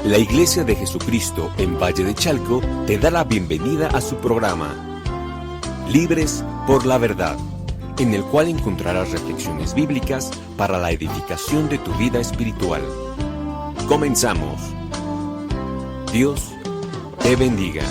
La Iglesia de Jesucristo en Valle de Chalco te da la bienvenida a su programa Libres por la Verdad, en el cual encontrarás reflexiones bíblicas para la edificación de tu vida espiritual. Comenzamos. Dios te bendiga.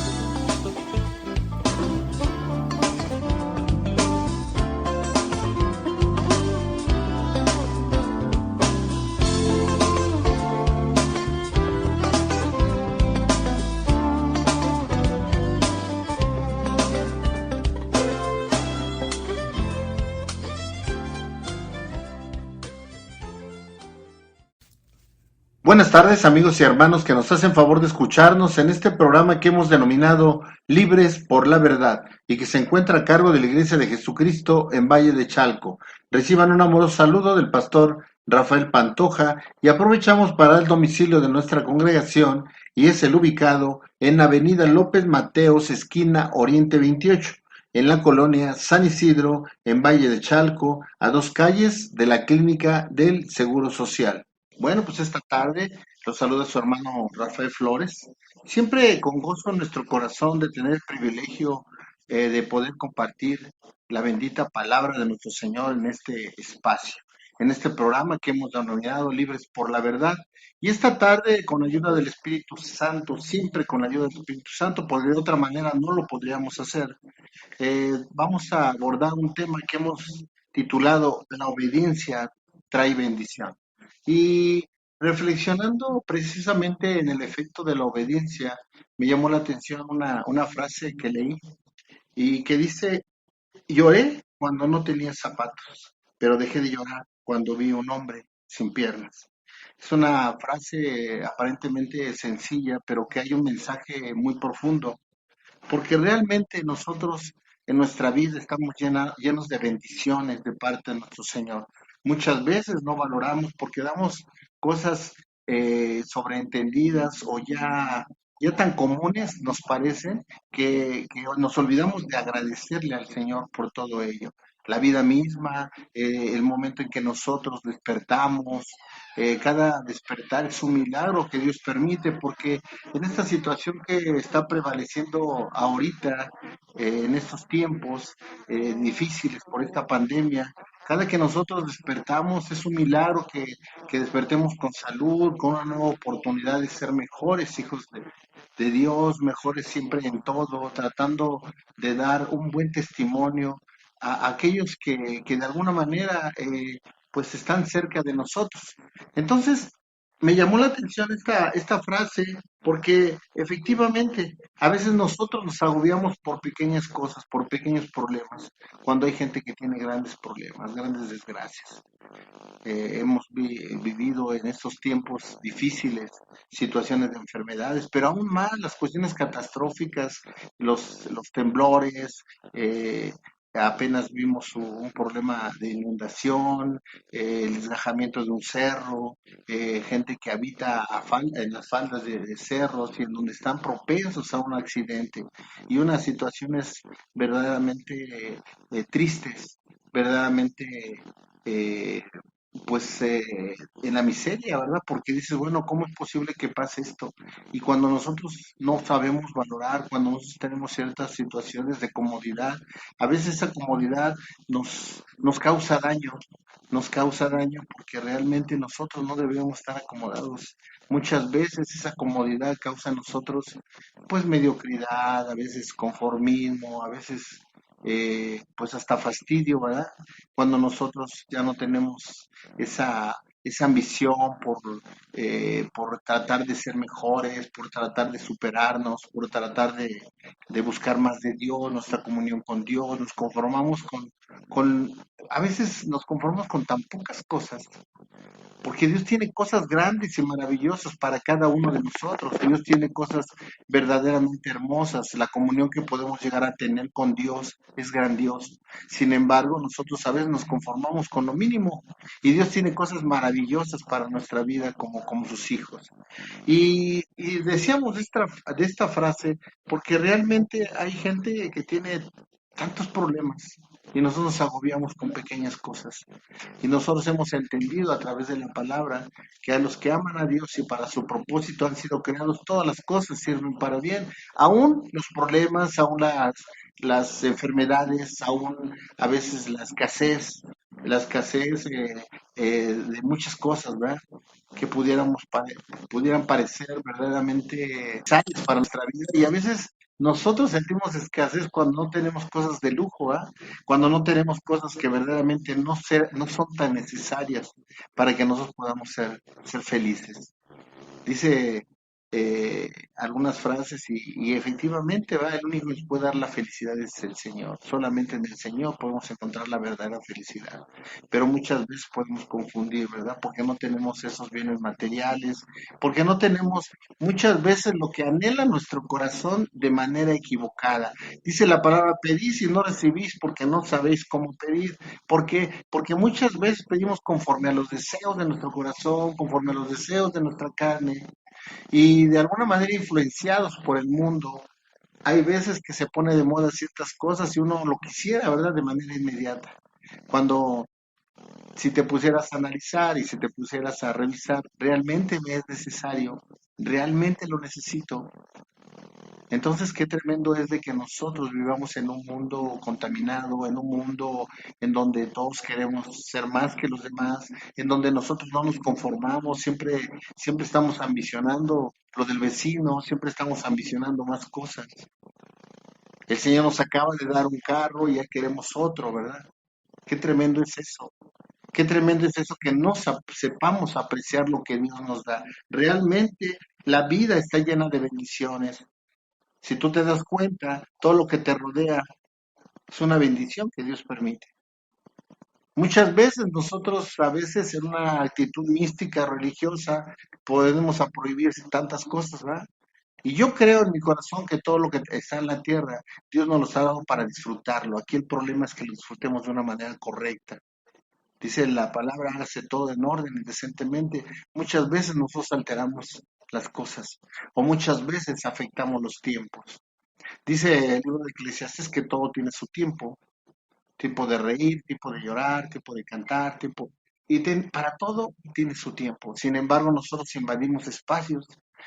Buenas tardes, amigos y hermanos que nos hacen favor de escucharnos en este programa que hemos denominado Libres por la Verdad y que se encuentra a cargo de la Iglesia de Jesucristo en Valle de Chalco. Reciban un amoroso saludo del pastor Rafael Pantoja y aprovechamos para dar el domicilio de nuestra congregación y es el ubicado en Avenida López Mateos, esquina Oriente 28, en la colonia San Isidro, en Valle de Chalco, a 2 calles de la Clínica del Seguro Social. Bueno, pues esta tarde los saluda su hermano Rafael Flores. Siempre con gozo en nuestro corazón de tener el privilegio de poder compartir la bendita palabra de nuestro Señor en este espacio, en este programa que hemos denominado Libres por la Verdad. Y esta tarde, con ayuda del Espíritu Santo, siempre con la ayuda del Espíritu Santo, porque de otra manera no lo podríamos hacer, vamos a abordar un tema que hemos titulado La obediencia trae bendición. Y reflexionando precisamente en el efecto de la obediencia, me llamó la atención una frase que leí y que dice, lloré cuando no tenía zapatos, pero dejé de llorar cuando vi un hombre sin piernas. Es una frase aparentemente sencilla, pero que hay un mensaje muy profundo porque realmente nosotros en nuestra vida estamos llenos de bendiciones de parte de nuestro Señor. Muchas veces no valoramos porque damos cosas sobreentendidas o ya tan comunes nos parecen que nos olvidamos de agradecerle al Señor por todo ello. La vida misma, el momento en que nosotros despertamos, cada despertar es un milagro que Dios permite porque en esta situación que está prevaleciendo ahorita, en estos tiempos difíciles por esta pandemia, cada que nosotros despertamos es un milagro que despertemos con salud, con una nueva oportunidad de ser mejores hijos de Dios, mejores siempre en todo, tratando de dar un buen testimonio a aquellos que de alguna manera pues están cerca de nosotros. Entonces, me llamó la atención esta frase porque efectivamente a veces nosotros nos agobiamos por pequeñas cosas, por pequeños problemas, cuando hay gente que tiene grandes problemas, grandes desgracias. Hemos vivido en estos tiempos difíciles situaciones de enfermedades, pero aún más las cuestiones catastróficas, los temblores, apenas vimos un problema de inundación, el desgajamiento de un cerro, gente que habita en las faldas de cerros y en donde están propensos a un accidente y unas situaciones verdaderamente tristes, verdaderamente eh, pues en la miseria, ¿verdad? Porque dices, bueno, ¿cómo es posible que pase esto? Y cuando nosotros no sabemos valorar, cuando nosotros tenemos ciertas situaciones de comodidad, a veces esa comodidad nos causa daño porque realmente nosotros no debemos estar acomodados. Muchas veces esa comodidad causa a nosotros, pues, mediocridad, a veces conformismo, a veces, pues, hasta fastidio, ¿verdad? Cuando nosotros ya no tenemos esa ambición por tratar de ser mejores, por tratar de superarnos, por tratar de buscar más de Dios, nuestra comunión con Dios, con, a veces nos conformamos con tan pocas cosas porque Dios tiene cosas grandes y maravillosas para cada uno de nosotros. Dios tiene cosas verdaderamente hermosas. La comunión que podemos llegar a tener con Dios es grandiosa. Sin embargo, nosotros a veces nos conformamos con lo mínimo y Dios tiene cosas maravillosas para nuestra vida como sus hijos. Y decíamos de esta frase porque realmente hay gente que tiene tantos problemas, y nosotros nos agobiamos con pequeñas cosas. Y nosotros hemos entendido a través de la palabra que a los que aman a Dios y para su propósito han sido creados, todas las cosas sirven para bien, aún los problemas, aún las enfermedades, aún a veces la escasez de muchas cosas, ¿verdad? Que pudieran parecer verdaderamente necesarias para nuestra vida. Y a veces nosotros sentimos escasez cuando no tenemos cosas de lujo, ¿ah? Cuando no tenemos cosas que verdaderamente no son tan necesarias para que nosotros podamos ser felices. Dice algunas frases y efectivamente va, el único que nos puede dar la felicidad es el Señor. Solamente en el Señor podemos encontrar la verdadera felicidad. Pero muchas veces podemos confundir, ¿verdad? Porque no tenemos esos bienes materiales, porque no tenemos muchas veces lo que anhela nuestro corazón de manera equivocada. Dice la palabra, pedís y no recibís porque no sabéis cómo pedir. ¿Por qué? Porque muchas veces pedimos conforme a los deseos de nuestro corazón, conforme a los deseos de nuestra carne, y de alguna manera influenciados por el mundo. Hay veces que se pone de moda ciertas cosas y uno lo quisiera, ¿verdad? De manera inmediata. Cuando si te pusieras a analizar y si te pusieras a revisar, ¿realmente me es necesario? ¿Realmente lo necesito? Entonces, qué tremendo es de que nosotros vivamos en un mundo contaminado, en un mundo en donde todos queremos ser más que los demás, en donde nosotros no nos conformamos, siempre estamos ambicionando lo del vecino, siempre estamos ambicionando más cosas. El Señor nos acaba de dar un carro y ya queremos otro, ¿verdad? Qué tremendo es eso. Qué tremendo es eso que sepamos apreciar lo que Dios nos da. Realmente la vida está llena de bendiciones. Si tú te das cuenta, todo lo que te rodea es una bendición que Dios permite. Muchas veces nosotros, a veces en una actitud mística, religiosa, podemos a prohibir tantas cosas, ¿verdad? Y yo creo en mi corazón que todo lo que está en la tierra, Dios nos los ha dado para disfrutarlo. Aquí el problema es que lo disfrutemos de una manera correcta. Dice la palabra, hágase todo en orden y decentemente. Muchas veces nosotros alteramos las cosas o muchas veces afectamos los tiempos. Dice el libro de Eclesiastes que todo tiene su tiempo, tiempo de reír, tiempo de llorar, tiempo de cantar, para todo tiene su tiempo. Sin embargo, nosotros invadimos espacios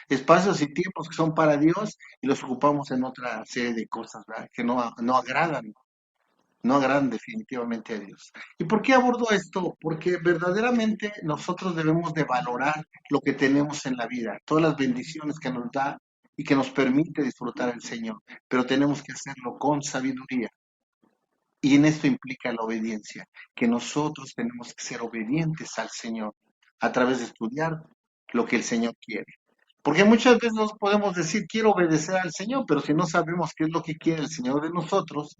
y tiempos que son para Dios y los ocupamos en otra serie de cosas, ¿verdad? Que no agradan definitivamente a Dios. ¿Y por qué abordo esto? Porque verdaderamente nosotros debemos de valorar lo que tenemos en la vida, todas las bendiciones que nos da y que nos permite disfrutar el Señor, pero tenemos que hacerlo con sabiduría. Y en esto implica la obediencia, que nosotros tenemos que ser obedientes al Señor a través de estudiar lo que el Señor quiere. Porque muchas veces nos podemos decir, quiero obedecer al Señor, pero si no sabemos qué es lo que quiere el Señor de nosotros,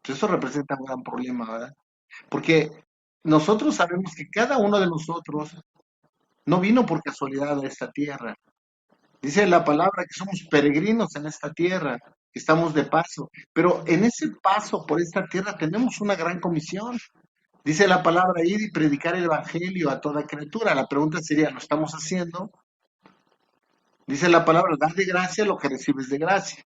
pues eso representa un gran problema, ¿verdad? Porque nosotros sabemos que cada uno de nosotros no vino por casualidad a esta tierra. Dice la palabra que somos peregrinos en esta tierra, que estamos de paso, pero en ese paso por esta tierra tenemos una gran comisión. Dice la palabra ir y predicar el evangelio a toda criatura. La pregunta sería, ¿lo estamos haciendo? Dice la palabra, da de gracia lo que recibes de gracia.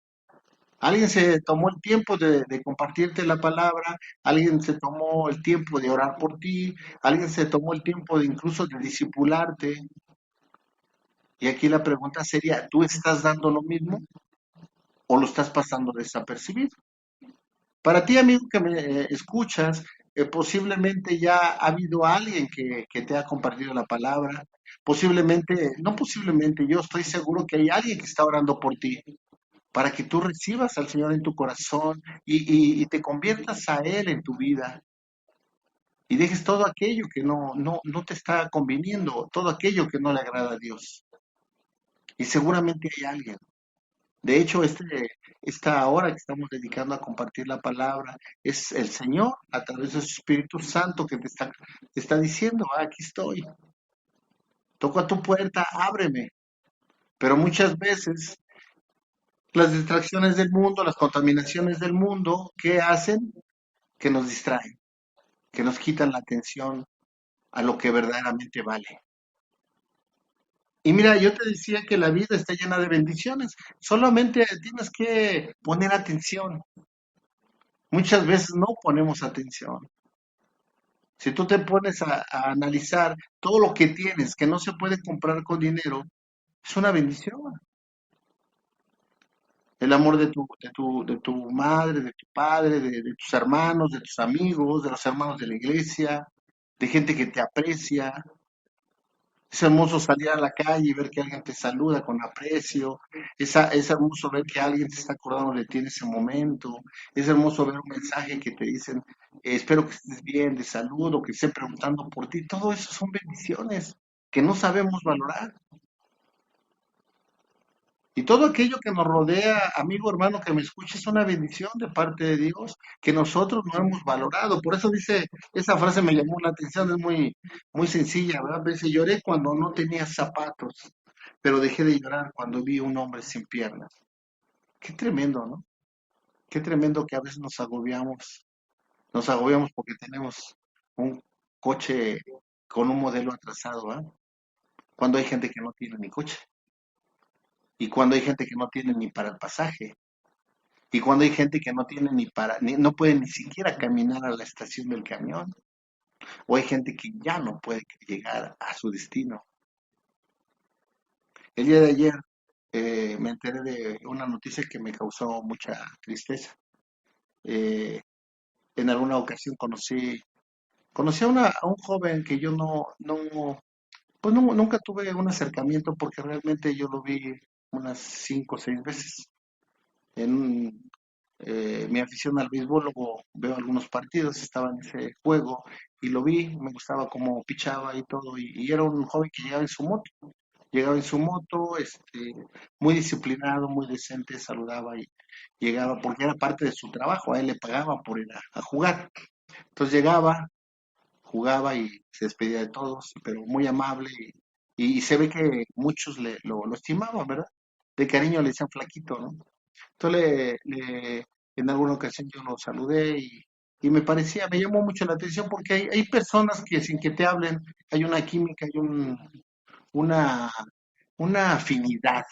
Alguien se tomó el tiempo de compartirte la palabra, alguien se tomó el tiempo de orar por ti, alguien se tomó el tiempo de incluso de discipularte. Y aquí la pregunta sería, ¿tú estás dando lo mismo o lo estás pasando desapercibido? Para ti, amigo que me escuchas, posiblemente ya ha habido alguien que te ha compartido la palabra, posiblemente, no posiblemente, yo estoy seguro que hay alguien que está orando por ti, para que tú recibas al Señor en tu corazón y te conviertas a Él en tu vida y dejes todo aquello que no te está conviniendo, todo aquello que no le agrada a Dios. Y seguramente hay alguien. De hecho, esta hora que estamos dedicando a compartir la palabra es el Señor a través de su Espíritu Santo que te está diciendo, aquí estoy, toco a tu puerta, ábreme. Pero muchas veces las distracciones del mundo, las contaminaciones del mundo, ¿qué hacen? Que nos distraen, que nos quitan la atención a lo que verdaderamente vale. Y mira, yo te decía que la vida está llena de bendiciones, solamente tienes que poner atención. Muchas veces no ponemos atención. Si tú te pones a analizar todo lo que tienes, que no se puede comprar con dinero, es una bendición. El amor de tu madre, de tu padre, de tus hermanos, de tus amigos, de los hermanos de la iglesia, de gente que te aprecia. Es hermoso salir a la calle y ver que alguien te saluda con aprecio. Es hermoso ver que alguien se está acordando de ti en ese momento. Es hermoso ver un mensaje que te dicen, espero que estés bien, de salud, o que estén preguntando por ti. Todo eso son bendiciones que no sabemos valorar. Y todo aquello que nos rodea, amigo hermano que me escuche, es una bendición de parte de Dios que nosotros no hemos valorado. Por eso dice, esa frase me llamó la atención, es muy, muy sencilla, ¿verdad? Dice, lloré cuando no tenía zapatos, pero dejé de llorar cuando vi un hombre sin piernas. Qué tremendo, ¿no? Qué tremendo que a veces nos agobiamos porque tenemos un coche con un modelo atrasado, ¿ah? Cuando hay gente que no tiene ni coche y cuando hay gente que no tiene ni para el pasaje. Y cuando hay gente que no tiene no puede ni siquiera caminar a la estación del camión, o hay gente que ya no puede llegar a su destino. El día de ayer me enteré de una noticia que me causó mucha tristeza. Eh, en alguna ocasión conocí a un joven que yo nunca tuve un acercamiento porque realmente yo lo vi unas 5 o 6 veces. En mi afición al béisbol, luego veo algunos partidos, estaba en ese juego y lo vi, me gustaba cómo pichaba y todo, y era un joven que llegaba en su moto, muy disciplinado, muy decente, saludaba y llegaba, porque era parte de su trabajo, a él le pagaban por ir a jugar. Entonces llegaba, jugaba y se despedía de todos, pero muy amable y se ve que muchos lo estimaban, ¿verdad? De cariño le decían flaquito, ¿no? Entonces, en alguna ocasión yo lo saludé y me llamó mucho la atención porque hay personas que sin que te hablen, hay una química, una, una afinidad,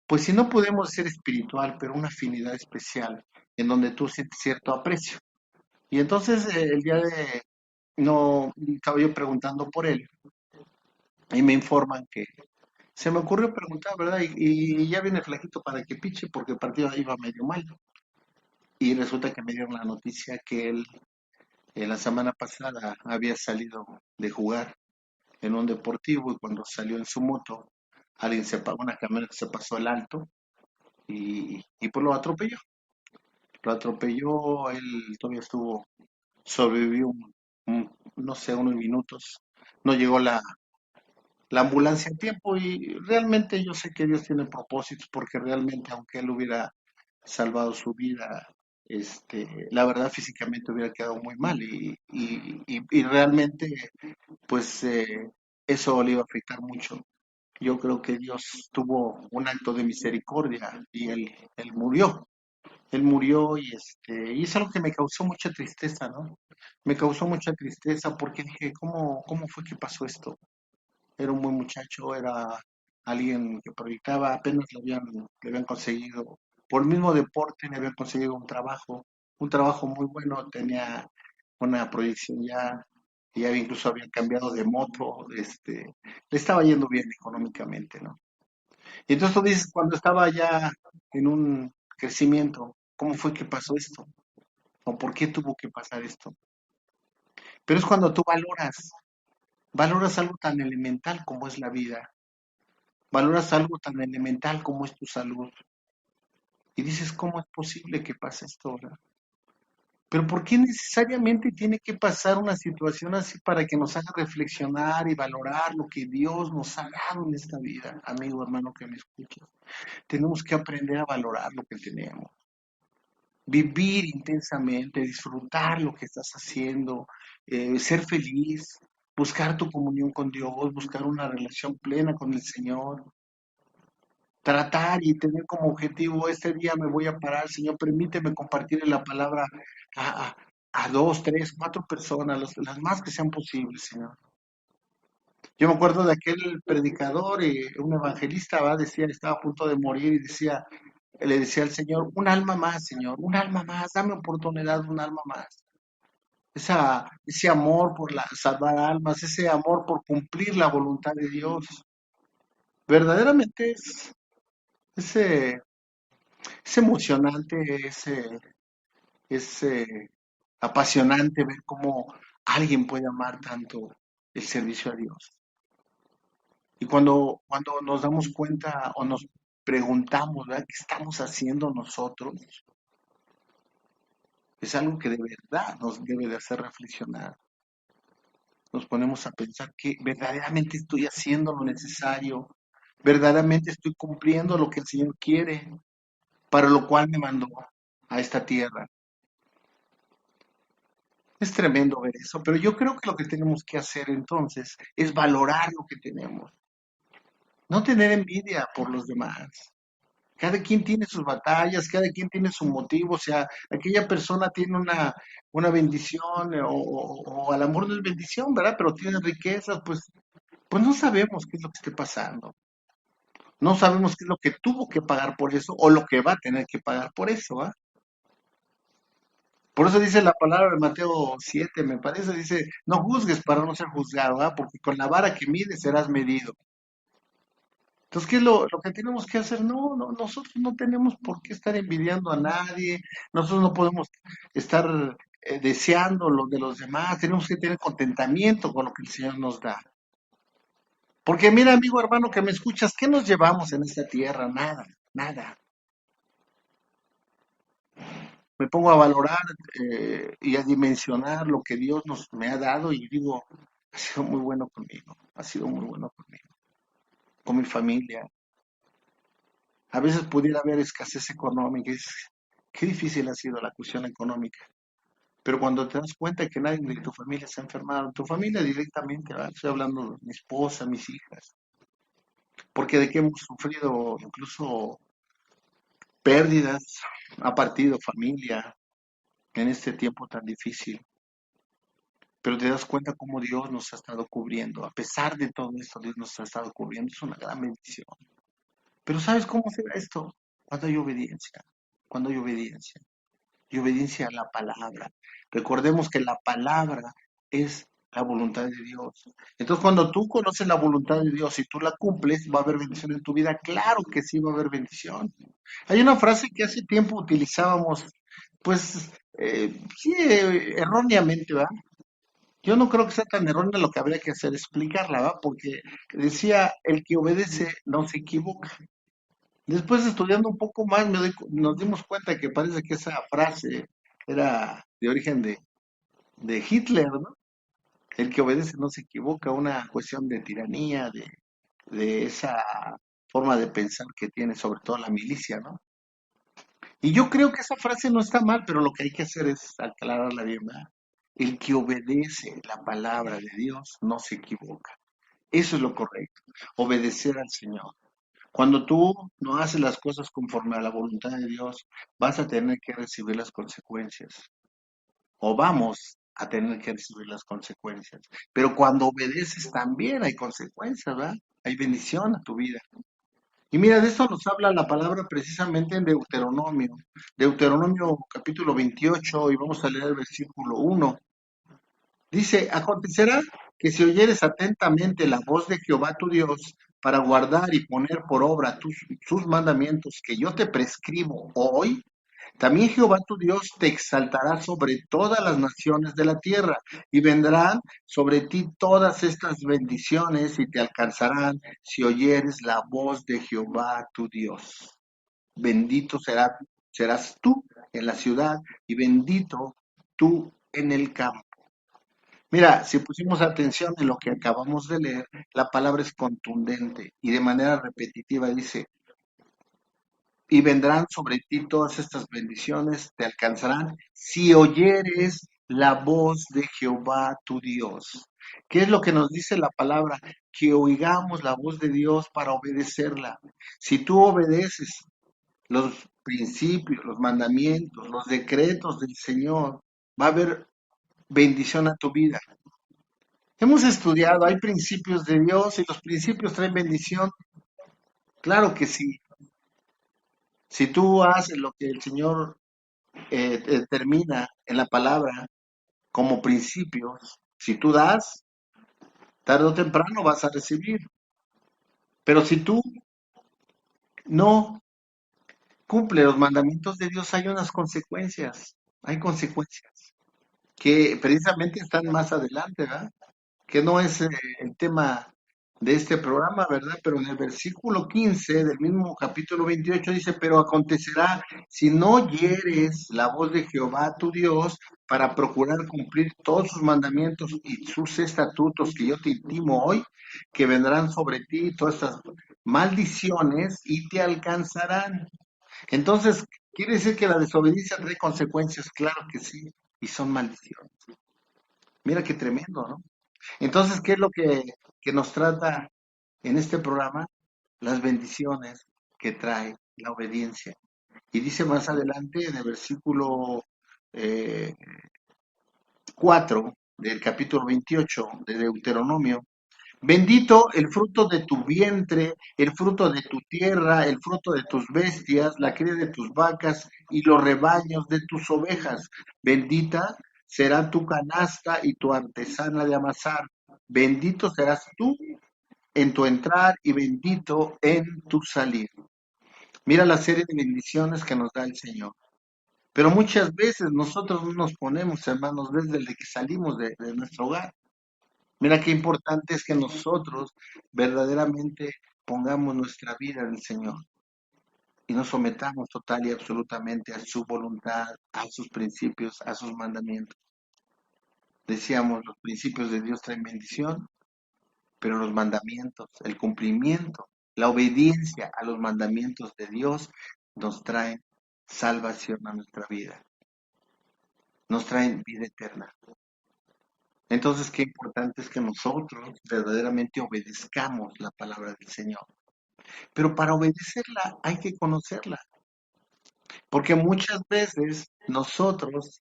pues si no podemos ser espiritual, pero una afinidad especial en donde tú sientes cierto aprecio. Y entonces el día de, no, estaba yo preguntando por él y me informan que se me ocurrió preguntar, ¿verdad? Y ya viene flajito para que piche porque el partido iba medio mal. Y resulta que me dieron la noticia que él la semana pasada había salido de jugar en un deportivo y cuando salió en su moto, una camioneta se pasó el alto y pues lo atropelló. Lo atropelló, él todavía sobrevivió no sé, unos minutos. No llegó la ambulancia a tiempo y realmente yo sé que Dios tiene propósitos porque realmente aunque él hubiera salvado su vida, la verdad físicamente hubiera quedado muy mal y realmente pues eso le iba a afectar mucho. Yo creo que Dios tuvo un acto de misericordia y él murió y es algo que me causó mucha tristeza, ¿no? Me causó mucha tristeza porque dije, ¿cómo fue que pasó esto? Era un buen muchacho, era alguien que proyectaba, apenas le habían conseguido, por el mismo deporte le habían conseguido un trabajo muy bueno, tenía una proyección ya, y ya incluso había cambiado de moto, le estaba yendo bien económicamente, ¿no? Y entonces tú dices, cuando estaba ya en un crecimiento, ¿cómo fue que pasó esto? ¿O por qué tuvo que pasar esto? Pero es cuando tú valoras algo tan elemental como es la vida. Valoras algo tan elemental como es tu salud y dices, ¿cómo es posible que pase esto ahora? Pero ¿por qué necesariamente tiene que pasar una situación así para que nos haga reflexionar y valorar lo que Dios nos ha dado en esta vida? Amigo, hermano que me escuchas, tenemos que aprender a valorar lo que tenemos, vivir intensamente, disfrutar lo que estás haciendo, ser feliz, buscar tu comunión con Dios, buscar una relación plena con el Señor, tratar y tener como objetivo, este día me voy a parar, Señor, permíteme compartir la palabra a, a, a 2, 3, 4 personas, las más que sean posibles, Señor. Yo me acuerdo de aquel predicador, un evangelista, ¿va? Decía, estaba a punto de morir y decía, le decía al Señor, un alma más, Señor, un alma más, dame oportunidad, un alma más. Ese amor por salvar almas, ese amor por cumplir la voluntad de Dios. Verdaderamente es, es emocionante, es apasionante ver cómo alguien puede amar tanto el servicio a Dios. Y cuando nos damos cuenta o nos preguntamos, ¿verdad?, ¿qué estamos haciendo nosotros? Es algo que de verdad nos debe de hacer reflexionar. Nos ponemos a pensar que verdaderamente estoy haciendo lo necesario, verdaderamente estoy cumpliendo lo que el Señor quiere, para lo cual me mandó a esta tierra. Es tremendo ver eso, pero yo creo que lo que tenemos que hacer entonces es valorar lo que tenemos, no tener envidia por los demás. Cada quien tiene sus batallas, cada quien tiene su motivo, o sea, aquella persona tiene una bendición o a lo mejor no es bendición, ¿verdad? Pero tiene riquezas, pues no sabemos qué es lo que esté pasando. No sabemos qué es lo que tuvo que pagar por eso o lo que va a tener que pagar por eso, ¿ah? Por eso dice la palabra de Mateo 7, me parece, dice, no juzgues para no ser juzgado, ¿ah? Porque con la vara que mides serás medido. Entonces, ¿qué es lo que tenemos que hacer? No, no, nosotros no tenemos por qué estar envidiando a nadie, nosotros no podemos estar deseando lo de los demás, tenemos que tener contentamiento con lo que el Señor nos da. Porque mira, amigo hermano que me escuchas, ¿qué nos llevamos en esta tierra? Nada, nada. Me pongo a valorar y a dimensionar lo que Dios me ha dado y digo, ha sido muy bueno conmigo, ha sido muy bueno conmigo, con mi familia. A veces pudiera haber escasez económica, qué difícil ha sido la cuestión económica. Pero cuando te das cuenta que nadie de tu familia se ha enfermado, tu familia directamente, ¿verdad? Estoy hablando de mi esposa, mis hijas, porque de que hemos sufrido incluso pérdidas, ha partido familia en este tiempo tan difícil. Pero te das cuenta cómo Dios nos ha estado cubriendo. A pesar de todo esto, Dios nos ha estado cubriendo. Es una gran bendición. Pero ¿sabes cómo se da esto? Cuando hay obediencia. Cuando hay obediencia. Y obediencia a la palabra. Recordemos que la palabra es la voluntad de Dios. Entonces, cuando tú conoces la voluntad de Dios y tú la cumples, va a haber bendición en tu vida. Claro que sí va a haber bendición. Hay una frase que hace tiempo utilizábamos, pues, sí, erróneamente, ¿verdad? Yo no creo que sea tan errónea, lo que habría que hacer es explicarla, ¿va? Porque decía, el que obedece no se equivoca. Después, estudiando un poco más, nos dimos cuenta que parece que esa frase era de origen de Hitler, ¿no? El que obedece no se equivoca, una cuestión de tiranía, de esa forma de pensar que tiene sobre todo la milicia, ¿no? Y yo creo que esa frase no está mal, pero lo que hay que hacer es aclararla bien, ¿verdad? El que obedece la palabra de Dios no se equivoca. Eso es lo correcto, obedecer al Señor. Cuando tú no haces las cosas conforme a la voluntad de Dios, vas a tener que recibir las consecuencias, o vamos a tener que recibir las consecuencias. Pero cuando obedeces también hay consecuencias, ¿verdad? Hay bendición a tu vida. Y mira, de eso nos habla la palabra precisamente en Deuteronomio. Deuteronomio capítulo 28, y vamos a leer el versículo 1. Dice, acontecerá que si oyeres atentamente la voz de Jehová tu Dios para guardar y poner por obra sus mandamientos que yo te prescribo hoy, también Jehová tu Dios te exaltará sobre todas las naciones de la tierra y vendrán sobre ti todas estas bendiciones y te alcanzarán si oyeres la voz de Jehová tu Dios. Bendito serás tú en la ciudad y bendito tú en el campo. Mira, si pusimos atención en lo que acabamos de leer, la palabra es contundente y de manera repetitiva dice, y vendrán sobre ti todas estas bendiciones, te alcanzarán si oyeres la voz de Jehová tu Dios. ¿Qué es lo que nos dice la palabra? Que oigamos la voz de Dios para obedecerla. Si tú obedeces los principios, los mandamientos, los decretos del Señor, va a haber bendición a tu vida. Hemos estudiado, hay principios de Dios y los principios traen bendición. Claro que sí. Si tú haces lo que el Señor determina en la palabra como principios, si tú das, tarde o temprano vas a recibir. Pero si tú no cumples los mandamientos de Dios, hay unas consecuencias. Hay consecuencias que precisamente están más adelante, ¿verdad? Que no es el tema de este programa, ¿verdad? Pero en el versículo 15 del mismo capítulo 28 dice, pero acontecerá si no oyeres la voz de Jehová tu Dios para procurar cumplir todos sus mandamientos y sus estatutos que yo te intimo hoy, que vendrán sobre ti todas estas maldiciones y te alcanzarán. Entonces, ¿quiere decir que la desobediencia trae consecuencias? Claro que sí, y son maldiciones. Mira qué tremendo, ¿no? Entonces, ¿qué es lo que nos trata en este programa? Las bendiciones que trae la obediencia. Y dice más adelante en el versículo eh, 4 del capítulo 28 de Deuteronomio, bendito el fruto de tu vientre, el fruto de tu tierra, el fruto de tus bestias, la cría de tus vacas y los rebaños de tus ovejas. Bendita será tu canasta y tu artesana de amasar. Bendito serás tú en tu entrar y bendito en tu salir. Mira la serie de bendiciones que nos da el Señor. Pero muchas veces nosotros no nos ponemos, hermanos, desde el que salimos de nuestro hogar. Mira qué importante es que nosotros verdaderamente pongamos nuestra vida en el Señor y nos sometamos total y absolutamente a su voluntad, a sus principios, a sus mandamientos. Decíamos, los principios de Dios traen bendición, pero los mandamientos, el cumplimiento, la obediencia a los mandamientos de Dios nos traen salvación a nuestra vida, nos traen vida eterna. Entonces, qué importante es que nosotros verdaderamente obedezcamos la palabra del Señor. Pero para obedecerla hay que conocerla, porque muchas veces nosotros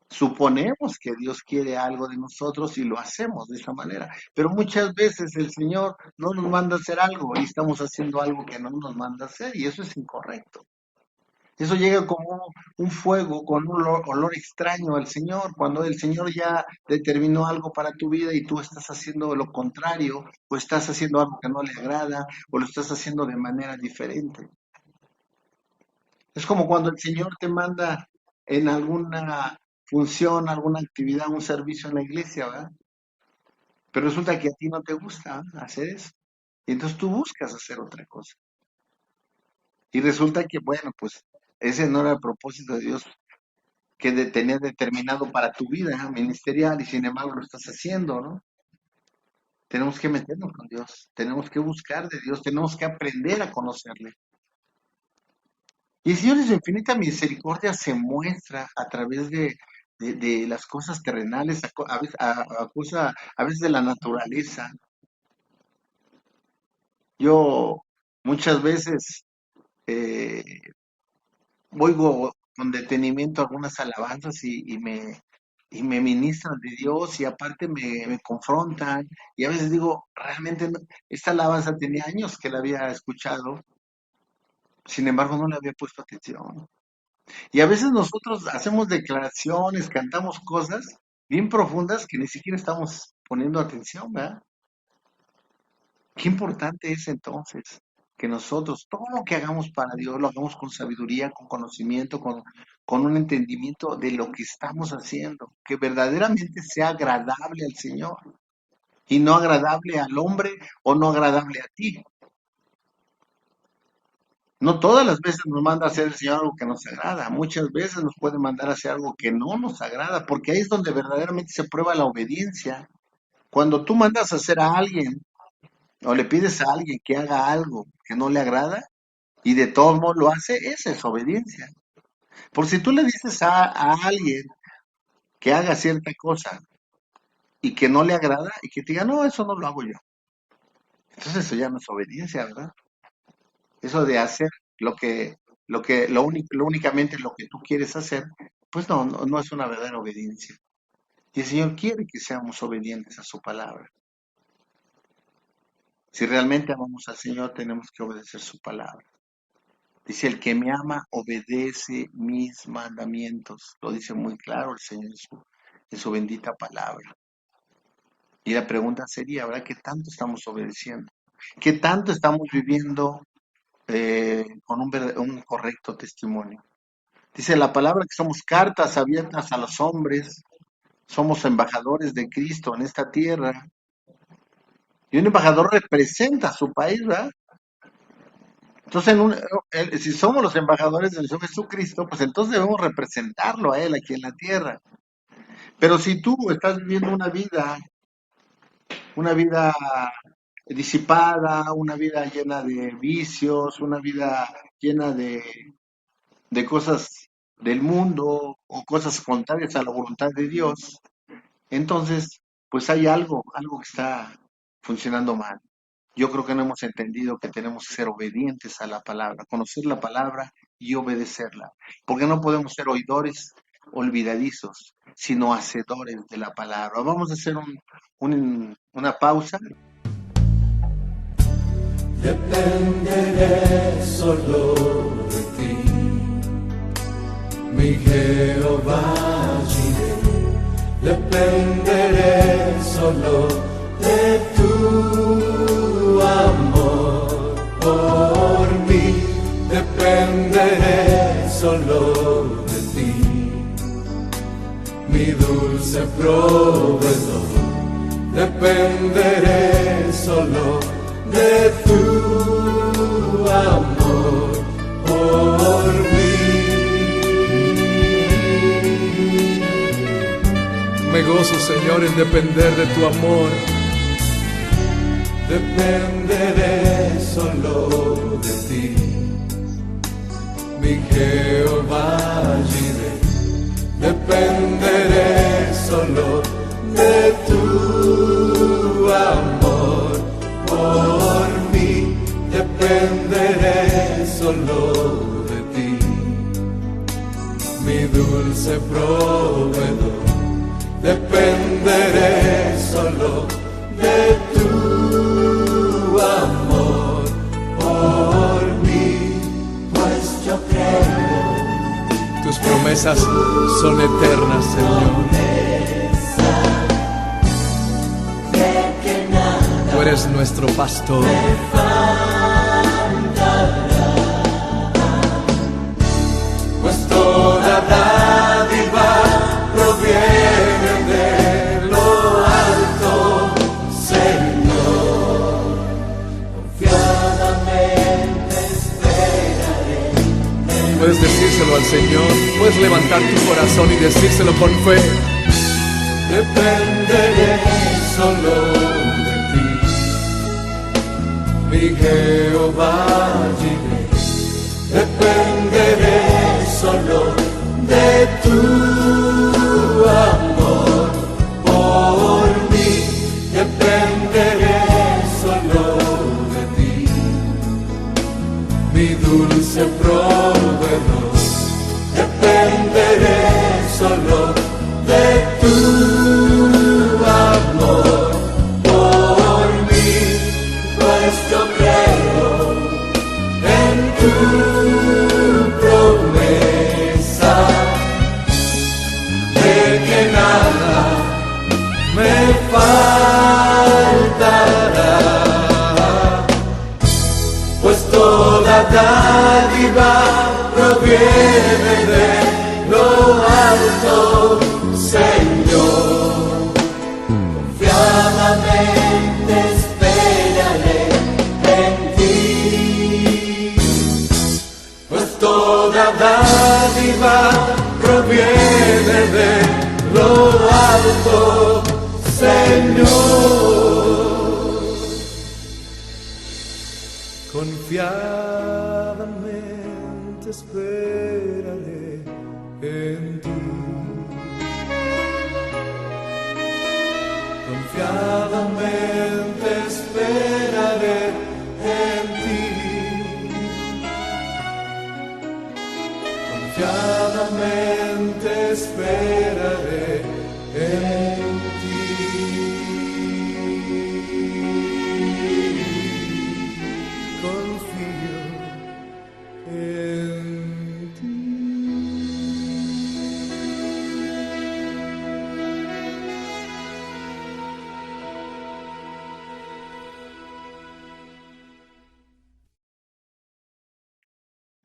suponemos que Dios quiere algo de nosotros y lo hacemos de esa manera, pero muchas veces el Señor no nos manda a hacer algo y estamos haciendo algo que no nos manda a hacer y eso es incorrecto. Eso llega como un fuego con un olor extraño al Señor, cuando el Señor ya determinó algo para tu vida y tú estás haciendo lo contrario, o estás haciendo algo que no le agrada, o lo estás haciendo de manera diferente. Es como cuando el Señor te manda en alguna función, alguna actividad, un servicio en la iglesia, ¿verdad? Pero resulta que a ti no te gusta hacer eso. Y entonces tú buscas hacer otra cosa. Y resulta que, bueno, pues ese no era el propósito de Dios que tenía determinado para tu vida ministerial y sin embargo lo estás haciendo, ¿no? Tenemos que meternos con Dios, tenemos que buscar de Dios, tenemos que aprender a conocerle. Y el Señor en su infinita misericordia se muestra a través de las cosas terrenales, a veces de la naturaleza. Yo muchas veces eh, oigo con detenimiento algunas alabanzas y me ministran de Dios y aparte me confrontan y a veces digo, realmente esta alabanza tenía años que la había escuchado, sin embargo no le había puesto atención. Y a veces nosotros hacemos declaraciones, cantamos cosas bien profundas que ni siquiera estamos poniendo atención, ¿verdad? Qué importante es entonces que nosotros, todo lo que hagamos para Dios, lo hagamos con sabiduría, con conocimiento, con un entendimiento de lo que estamos haciendo, que verdaderamente sea agradable al Señor y no agradable al hombre o no agradable a ti. No todas las veces nos manda a hacer el Señor algo que nos agrada, muchas veces nos puede mandar a hacer algo que no nos agrada, porque ahí es donde verdaderamente se prueba la obediencia. Cuando tú mandas a hacer a alguien o le pides a alguien que haga algo que no le agrada y de todos modos lo hace, esa es obediencia. Por si tú le dices a alguien que haga cierta cosa y que no le agrada y que te diga, no, eso no lo hago yo. Entonces eso ya no es obediencia, ¿verdad? Eso de hacer lo únicamente lo que tú quieres hacer, pues no es una verdadera obediencia. Y el Señor quiere que seamos obedientes a su palabra. Si realmente amamos al Señor, tenemos que obedecer su palabra. Dice, el que me ama obedece mis mandamientos. Lo dice muy claro el Señor en su bendita palabra. Y la pregunta sería, ¿verdad? ¿Qué tanto estamos obedeciendo? ¿Qué tanto estamos viviendo con un correcto testimonio? Dice la palabra que somos cartas abiertas a los hombres, somos embajadores de Cristo en esta tierra. Y un embajador representa a su país, ¿verdad? Entonces, si somos los embajadores del Señor Jesucristo, pues entonces debemos representarlo a Él aquí en la tierra. Pero si tú estás viviendo una vida disipada, una vida llena de vicios, una vida llena de cosas del mundo o cosas contrarias a la voluntad de Dios, entonces, pues hay algo que está funcionando mal. Yo creo que no hemos entendido que tenemos que ser obedientes a la palabra, conocer la palabra y obedecerla. Porque no podemos ser oidores olvidadizos, sino hacedores de la palabra. Vamos a hacer una pausa. Dependeré solo de ti, mi Jehová Jireh. Dependeré solo de tu amor por mí. Dependeré solo de ti, mi dulce proveedor. Dependeré solo de tu amor por mí. Me gozo, Señor, en depender de tu amor. Dependeré solo de ti, mi Jehová Jireh. Dependeré solo de tu amor por mí. Dependeré solo de ti, mi dulce proveedor. Dependeré solo de tu amor por mí, pues yo creo. Tus promesas son eternas, Señor. Tú eres nuestro pastor. Pues toda dádiva proviene de lo alto, Señor. Confiadamente esperaré. Puedes decírselo al Señor. Puedes levantar tu corazón y decírselo con fe. Dependeré solo de ti, mi Jehová Jireh. Dependeré solo de tu amor por mí. Dependeré solo de ti, mi dulce proveedor. Dependeré solo de tu amor por mí, pues yo creo en tu promesa de que nada me faltará, pues toda dádiva proviene de lo alto, Señor. Confiadamente esperaré en ti, pues toda dádiva proviene de lo alto, Señor. Confiadamente esperaré en ti. Confiadamente esperaré en ti. Confiadamente esperaré en ti. Confío en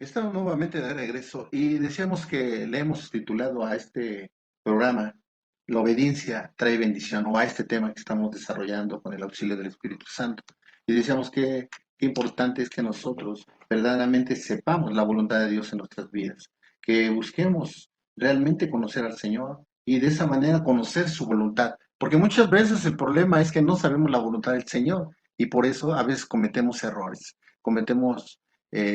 Estamos nuevamente de regreso y decíamos que le hemos titulado a este programa La obediencia trae bendición, o a este tema que estamos desarrollando con el auxilio del Espíritu Santo. Y decíamos que qué importante es que nosotros verdaderamente sepamos la voluntad de Dios en nuestras vidas, que busquemos realmente conocer al Señor y de esa manera conocer su voluntad. Porque muchas veces el problema es que no sabemos la voluntad del Señor y por eso a veces cometemos errores, cometemos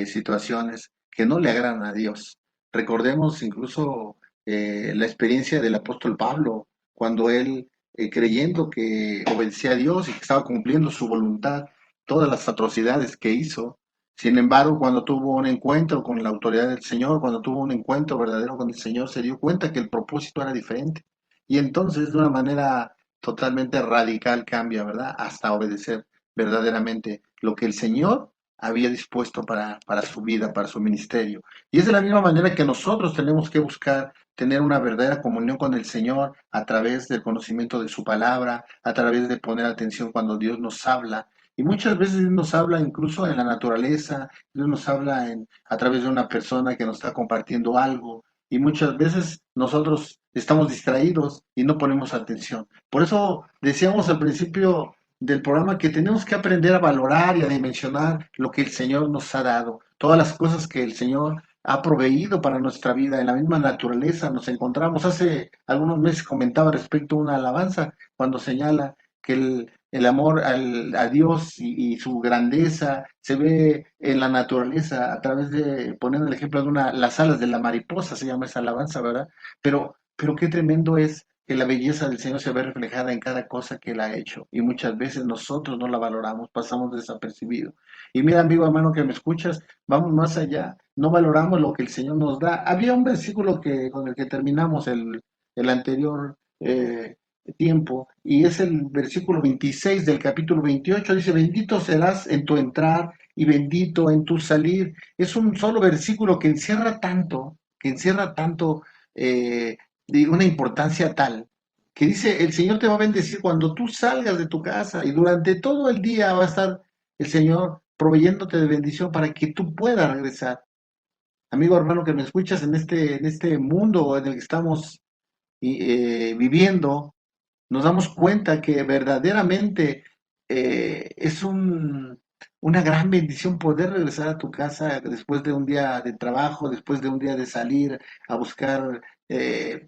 situaciones que no le agradan a Dios. Recordemos incluso la experiencia del apóstol Pablo, cuando él, creyendo que obedecía a Dios y que estaba cumpliendo su voluntad, todas las atrocidades que hizo. Sin embargo, cuando tuvo un encuentro con la autoridad del Señor, cuando tuvo un encuentro verdadero con el Señor, se dio cuenta que el propósito era diferente. Y entonces, de una manera totalmente radical, cambia, ¿verdad? Hasta obedecer verdaderamente lo que el Señor había dispuesto para su vida, para su ministerio. Y es de la misma manera que nosotros tenemos que buscar tener una verdadera comunión con el Señor a través del conocimiento de su palabra, a través de poner atención cuando Dios nos habla. Y muchas veces Dios nos habla incluso en la naturaleza, Dios nos habla a través de una persona que nos está compartiendo algo. Y muchas veces nosotros estamos distraídos y no ponemos atención. Por eso decíamos al principio del programa que tenemos que aprender a valorar y a dimensionar lo que el Señor nos ha dado, todas las cosas que el Señor ha proveído para nuestra vida. En la misma naturaleza nos encontramos. Hace algunos meses comentaba respecto a una alabanza cuando señala que el amor a Dios y su grandeza se ve en la naturaleza a través de, poniendo el ejemplo de las alas de la mariposa, se llama esa alabanza, ¿verdad? Pero qué tremendo es que la belleza del Señor se ve reflejada en cada cosa que Él ha hecho. Y muchas veces nosotros no la valoramos, pasamos desapercibido. Y mira, amigo hermano que me escuchas, vamos más allá. No valoramos lo que el Señor nos da. Había un versículo con el que terminamos el anterior tiempo, y es el versículo 26 del capítulo 28. Dice, bendito serás en tu entrar y bendito en tu salir. Es un solo versículo que encierra tanto de una importancia tal, que dice, el Señor te va a bendecir cuando tú salgas de tu casa y durante todo el día va a estar el Señor proveyéndote de bendición para que tú puedas regresar. Amigo hermano que me escuchas en este mundo en el que estamos viviendo, nos damos cuenta que verdaderamente es una gran bendición poder regresar a tu casa después de un día de trabajo, después de un día de salir a buscar,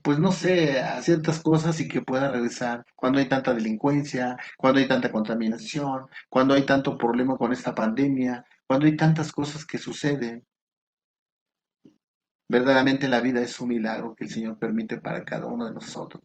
pues no sé, a ciertas cosas y que pueda regresar cuando hay tanta delincuencia, cuando hay tanta contaminación, cuando hay tanto problema con esta pandemia, cuando hay tantas cosas que suceden. Verdaderamente la vida es un milagro que el Señor permite para cada uno de nosotros.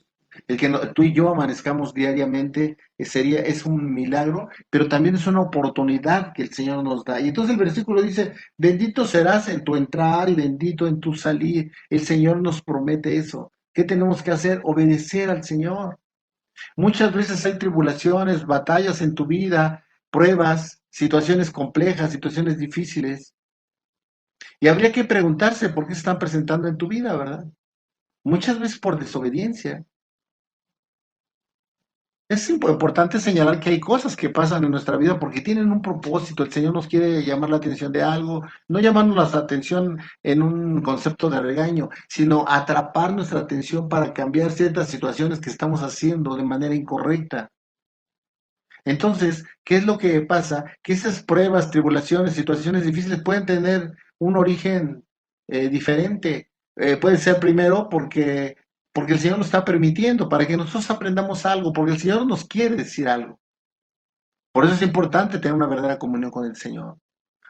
El que tú y yo amanezcamos diariamente es un milagro, pero también es una oportunidad que el Señor nos da. Y entonces el versículo dice, bendito serás en tu entrar y bendito en tu salir. El Señor nos promete eso. ¿Qué tenemos que hacer? Obedecer al Señor. Muchas veces hay tribulaciones, batallas en tu vida, pruebas, situaciones complejas, situaciones difíciles. Y habría que preguntarse por qué se están presentando en tu vida, ¿verdad? Muchas veces por desobediencia. Es importante señalar que hay cosas que pasan en nuestra vida porque tienen un propósito. El Señor nos quiere llamar la atención de algo, no llamarnos la atención en un concepto de regaño, sino atrapar nuestra atención para cambiar ciertas situaciones que estamos haciendo de manera incorrecta. Entonces, ¿qué es lo que pasa? Que esas pruebas, tribulaciones, situaciones difíciles pueden tener un origen diferente. Puede ser primero porque el Señor nos está permitiendo, para que nosotros aprendamos algo, porque el Señor nos quiere decir algo. Por eso es importante tener una verdadera comunión con el Señor.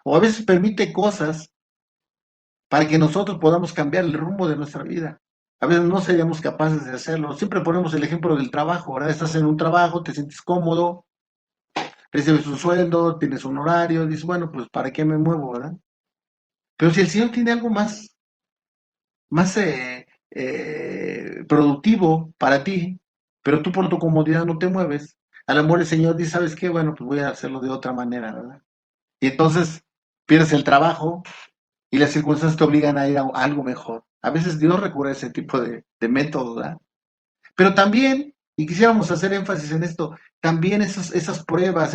O a veces permite cosas para que nosotros podamos cambiar el rumbo de nuestra vida. A veces no seríamos capaces de hacerlo. Siempre ponemos el ejemplo del trabajo, ¿verdad? Estás en un trabajo, te sientes cómodo, recibes un sueldo, tienes un horario, dices, bueno, pues ¿para qué me muevo, verdad? Pero si el Señor tiene algo más productivo para ti, pero tú por tu comodidad no te mueves, a lo mejor el Señor dice, ¿sabes qué? Bueno, pues voy a hacerlo de otra manera, ¿verdad? Y entonces pierdes el trabajo y las circunstancias te obligan a ir a algo mejor. A veces Dios recurre a ese tipo de método, ¿verdad? Pero también, Y quisiéramos hacer énfasis en esto. También esas pruebas,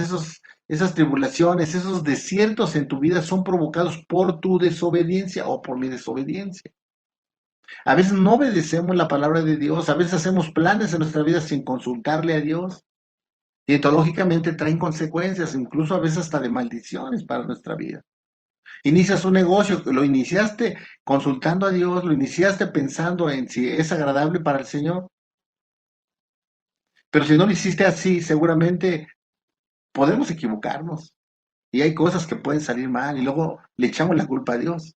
esas tribulaciones, esos desiertos en tu vida son provocados por tu desobediencia o por mi desobediencia. A veces no obedecemos la palabra de Dios, a veces hacemos planes en nuestra vida sin consultarle a Dios. Y etológicamente traen consecuencias, incluso a veces hasta de maldiciones para nuestra vida. Inicias un negocio, lo iniciaste consultando a Dios, lo iniciaste pensando en si es agradable para el Señor, pero si no lo hiciste así, seguramente podemos equivocarnos y hay cosas que pueden salir mal y luego le echamos la culpa a Dios.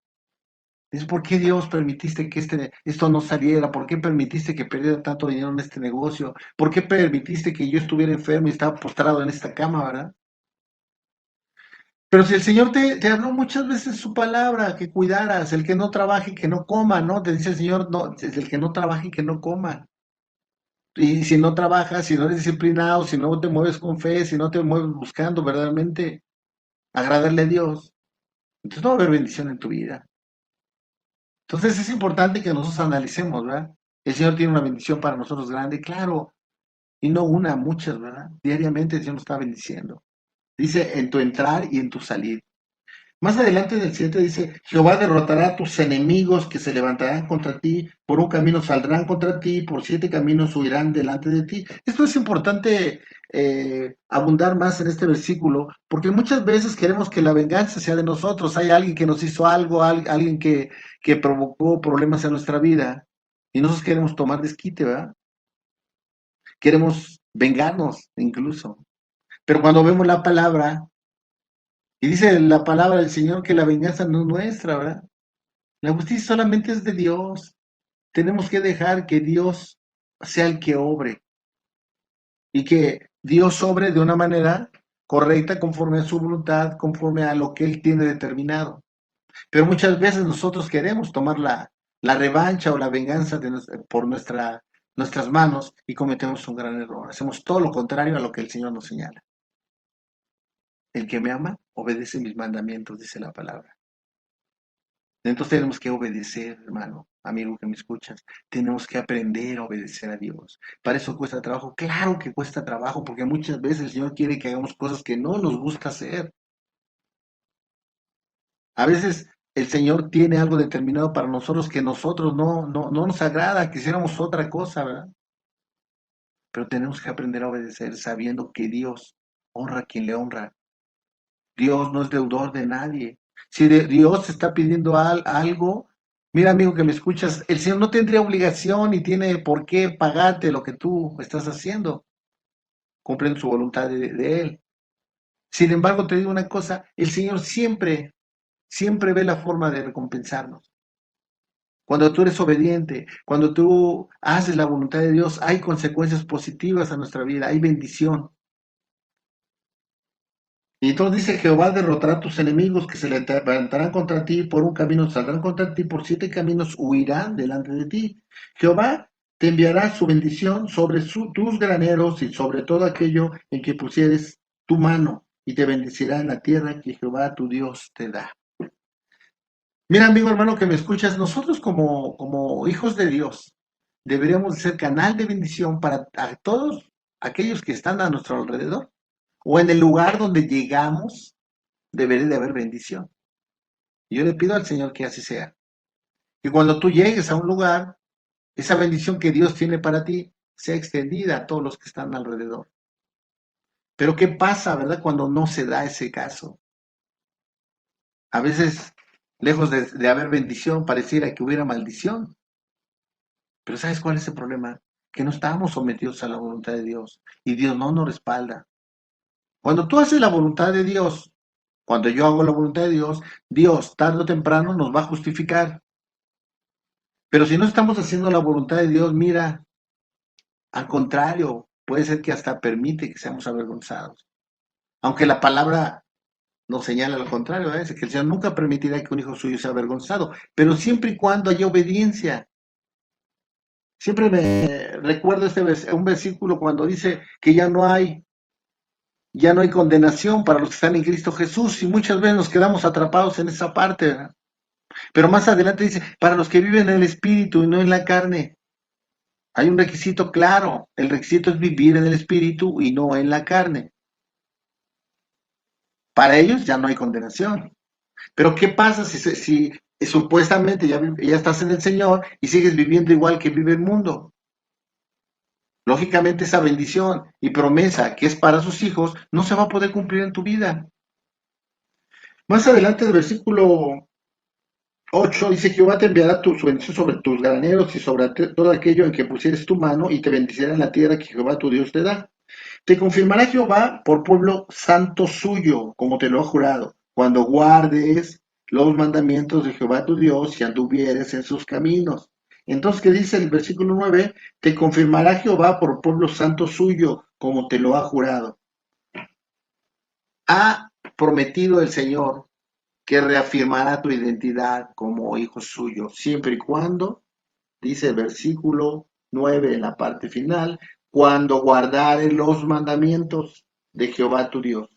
Es ¿por qué Dios permitiste que esto no saliera? ¿Por qué permitiste que perdiera tanto dinero en este negocio? ¿Por qué permitiste que yo estuviera enfermo y estaba postrado en esta cama, verdad? Pero si el Señor te habló muchas veces su palabra, que cuidaras, el que no trabaje, que no coma, ¿no? Te dice el Señor, no, es el que no trabaje, que no coma. Y si no trabajas, si no eres disciplinado, si no te mueves con fe, si no te mueves buscando verdaderamente agradarle a Dios, entonces no va a haber bendición en tu vida. Entonces es importante que nosotros analicemos, ¿verdad? El Señor tiene una bendición para nosotros grande, claro, y no una, muchas, ¿verdad? Diariamente el Señor nos está bendiciendo. Dice, en tu entrar y en tu salir. Más adelante en el 7 dice, Jehová derrotará a tus enemigos que se levantarán contra ti, por un camino saldrán contra ti, por 7 caminos huirán delante de ti. Esto es importante abundar más en este versículo, porque muchas veces queremos que la venganza sea de nosotros. Hay alguien que nos hizo algo, alguien que provocó problemas en nuestra vida, y nosotros queremos tomar desquite, ¿verdad? Queremos vengarnos incluso. Pero cuando vemos la palabra, y dice la palabra del Señor que la venganza no es nuestra, ¿verdad? La justicia solamente es de Dios. Tenemos que dejar que Dios sea el que obre y que Dios obre de una manera correcta conforme a su voluntad, conforme a lo que Él tiene determinado. Pero muchas veces nosotros queremos tomar la revancha o la venganza por nuestras manos y cometemos un gran error. Hacemos todo lo contrario a lo que el Señor nos señala. El que me ama obedece mis mandamientos, dice la palabra. Entonces tenemos que obedecer, hermano, amigo que me escuchas. Tenemos que aprender a obedecer a Dios. Para eso cuesta trabajo. Claro que cuesta trabajo, porque muchas veces el Señor quiere que hagamos cosas que no nos gusta hacer. A veces el Señor tiene algo determinado para nosotros que nosotros no nos agrada, quisiéramos otra cosa, ¿verdad? Pero tenemos que aprender a obedecer sabiendo que Dios honra a quien le honra. Dios no es deudor de nadie. Si Dios está pidiendo algo, mira amigo que me escuchas, el Señor no tendría obligación ni tiene por qué pagarte lo que tú estás haciendo. Cumplen su voluntad de Él. Sin embargo, te digo una cosa, el Señor siempre ve la forma de recompensarnos. Cuando tú eres obediente, cuando tú haces la voluntad de Dios, hay consecuencias positivas a nuestra vida, hay bendición. Y entonces dice, Jehová derrotará a tus enemigos que se levantarán contra ti, por un camino saldrán contra ti, por 7 caminos huirán delante de ti. Jehová te enviará su bendición sobre tus graneros y sobre todo aquello en que pusieres tu mano, y te bendecirá en la tierra que Jehová tu Dios te da. Mira, amigo hermano que me escuchas, nosotros como hijos de Dios deberíamos ser canal de bendición para a todos aquellos que están a nuestro alrededor. O en el lugar donde llegamos, debería de haber bendición. Y yo le pido al Señor que así sea. Que cuando tú llegues a un lugar, esa bendición que Dios tiene para ti sea extendida a todos los que están alrededor. Pero ¿qué pasa, verdad, cuando no se da ese caso? A veces, lejos de haber bendición, pareciera que hubiera maldición. Pero ¿sabes cuál es el problema? Que no estamos sometidos a la voluntad de Dios. Y Dios no nos respalda. Cuando tú haces la voluntad de Dios, cuando yo hago la voluntad de Dios, Dios tarde o temprano nos va a justificar. Pero si no estamos haciendo la voluntad de Dios, mira, al contrario, puede ser que hasta permite que seamos avergonzados. Aunque la palabra nos señala lo contrario, es que el Señor nunca permitirá que un hijo suyo sea avergonzado, pero siempre y cuando haya obediencia. Siempre me recuerdo un versículo cuando dice que ya no hay condenación para los que están en Cristo Jesús, y muchas veces nos quedamos atrapados en esa parte, ¿verdad? Pero más adelante dice, para los que viven en el Espíritu y no en la carne. Hay un requisito claro. El requisito es vivir en el espíritu y no en la carne. Para ellos ya no hay condenación. Pero ¿qué pasa si supuestamente ya estás en el Señor y sigues viviendo igual que vive el mundo? Lógicamente esa bendición y promesa que es para sus hijos no se va a poder cumplir en tu vida. Más adelante el versículo 8 dice: Jehová te enviará su bendición sobre tus graneros y sobre todo aquello en que pusieres tu mano, y te bendecirá en la tierra que Jehová tu Dios te da. Te confirmará Jehová por pueblo santo suyo, como te lo ha jurado, cuando guardes los mandamientos de Jehová tu Dios y anduvieres en sus caminos. Entonces, ¿qué dice el versículo 9? Te confirmará Jehová por pueblo santo suyo, como te lo ha jurado. Ha prometido el Señor que reafirmará tu identidad como hijo suyo, siempre y cuando, dice el versículo 9 en la parte final, cuando guardares los mandamientos de Jehová tu Dios.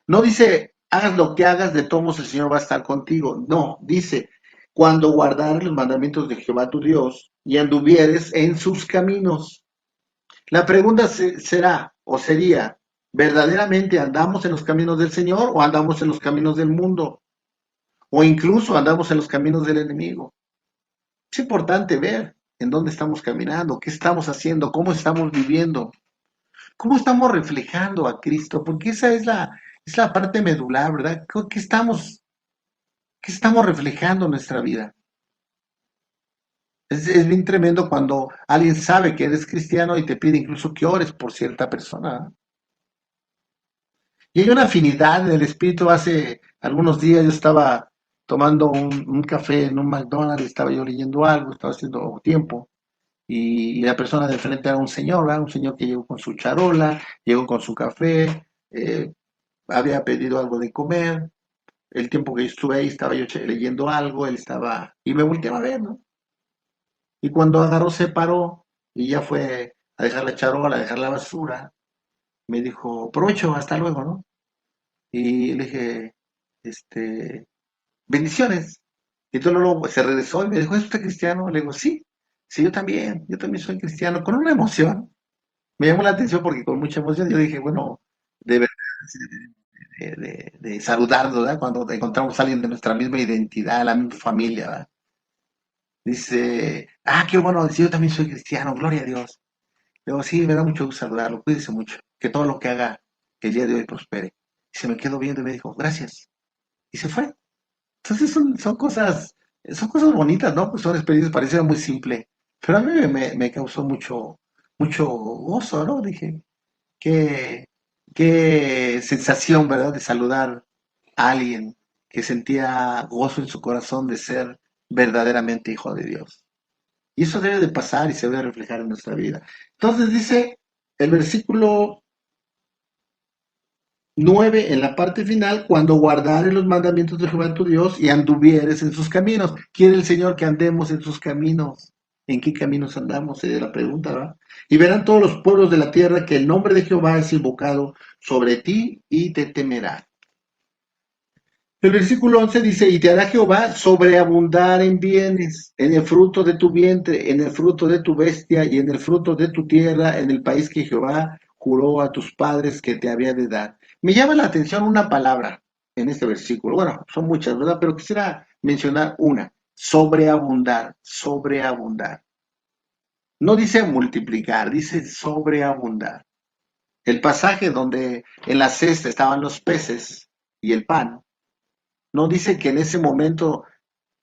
No dice, hagas lo que hagas, de todos modos el Señor va a estar contigo. No, dice, cuando guardares los mandamientos de Jehová tu Dios y anduvieres en sus caminos. La pregunta será, o sería, ¿verdaderamente andamos en los caminos del Señor o andamos en los caminos del mundo? O incluso andamos en los caminos del enemigo. Es importante ver en dónde estamos caminando, qué estamos haciendo, cómo estamos viviendo, cómo estamos reflejando a Cristo, porque esa es la parte medular, ¿verdad? Qué estamos reflejando en nuestra vida? Es bien tremendo cuando alguien sabe que eres cristiano y te pide incluso que ores por cierta persona. Y hay una afinidad en el espíritu. Hace algunos días yo estaba tomando un café en un McDonald's, estaba yo leyendo algo, estaba haciendo tiempo. Y la persona de frente era un señor, ¿verdad? Un señor que llegó con su charola, llegó con su café, había pedido algo de comer. El tiempo que yo estuve ahí estaba yo leyendo algo, él estaba, y me volteaba a ver, ¿no? Y cuando agarró, se paró y ya fue a dejar la charola, a dejar la basura, me dijo, provecho, hasta luego, ¿no? Y le dije, este, bendiciones. Y entonces luego se regresó y me dijo, ¿es usted cristiano? Le digo, sí, sí, yo también soy cristiano, con una emoción. Me llamó la atención porque con mucha emoción yo dije, bueno, de verdad, de saludarnos, ¿verdad? Cuando encontramos a alguien de nuestra misma identidad, la misma familia, ¿verdad? Dice, qué bueno, dice, yo también soy cristiano, gloria a Dios. Le digo, sí, me da mucho gusto saludarlo, cuídese mucho, que todo lo que haga el día de hoy prospere. Y se me quedó viendo y me dijo, gracias. Y se fue. Entonces son cosas bonitas, ¿no? Pues son experiencias, parecían muy simple, pero a mí me causó mucho gozo, ¿no? Dije, qué, qué sensación, ¿verdad? De saludar a alguien que sentía gozo en su corazón de ser verdaderamente hijo de Dios. Y eso debe de pasar y se debe reflejar en nuestra vida. Entonces dice el versículo 9 en la parte final, cuando guardares los mandamientos de Jehová tu Dios y anduvieres en sus caminos. Quiere el Señor que andemos en sus caminos. ¿En qué caminos andamos? Sería la pregunta, ¿verdad? Y verán todos los pueblos de la tierra que el nombre de Jehová es invocado sobre ti y te temerán. El versículo 11 dice, y te hará Jehová sobreabundar en bienes, en el fruto de tu vientre, en el fruto de tu bestia y en el fruto de tu tierra, en el país que Jehová juró a tus padres que te había de dar. Me llama la atención una palabra en este versículo. Bueno, son muchas, ¿verdad? Pero quisiera mencionar una. Sobreabundar, sobreabundar. No dice multiplicar, dice sobreabundar. El pasaje donde en la cesta estaban los peces y el pan, no dice que en ese momento,